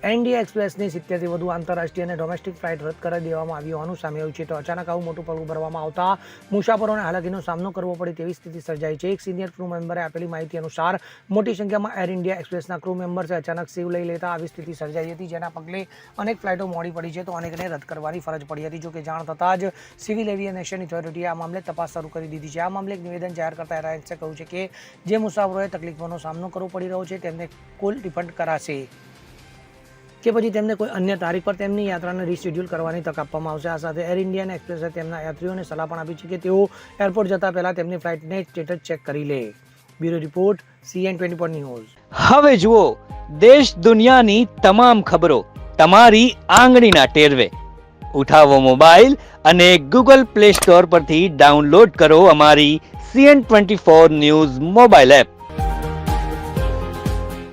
Air India એક્સપ્રેસની 70થી વધુ આંતરરાષ્ટ્રીય અને ડોમેસ્ટિક ફ્લાઇટ રદ કરી દેવામાં આવી હોવાનું સામે આવ્યું છે. તો અચાનક આવું મોટું પગલું ભરવામાં આવતા મુસાફરોને હાલાકીનો સામનો કરવો પડે તેવી સ્થિતિ સર્જાઈ છે. એક સિનિયર ક્રૂ મેમ્બરે આપેલી માહિતી અનુસાર મોટી સંખ્યામાં એર ઇન્ડિયા એક્સપ્રેસના ક્રૂ મેમ્બર્સે અચાનક સીવ લઈ લેતા આવી સ્થિતિ સર્જાઈ હતી, જેના પગલે અનેક ફ્લાઇટો મોડી પડી છે તો અનેકને રદ કરવાની ફરજ પડી હતી. જોકે જાણ થતાં જ સિવિલ એવિએશન ઓથોરિટીએ આ મામલે તપાસ શરૂ કરી દીધી છે. આ મામલે એક નિવેદન જાહેર કરતા એરલાઇન્સે કહ્યું છે કે જે મુસાફરોએ તકલીફોનો સામનો કરવો પડી રહ્યો છે તેમને કુલ રિફંડ કરાશે કે પછી તેમને કોઈ અન્ય તારીખ પર તેમની યાત્રાને રીશેડ્યુલ કરવાની તક આપવામાં આવશે. આ સાથે એર ઇન્ડિયા એક્સપ્રેસે તેમના યાત્રીઓને સલાહ પણ આપી છે કે તેઓ એરપોર્ટ જતા પહેલા તેમની ફ્લાઇટને સ્ટેટસ ચેક કરી લે. Bureau report CN24 news. હવે જુઓ દેશ દુનિયાની તમામ ખબરો તમારી આંગળીના ટેરવે. ઉઠાવો મોબાઈલ અને Google Play Store પરથી ડાઉનલોડ કરો અમારી CN24 ન્યૂઝ મોબાઈલ એપ.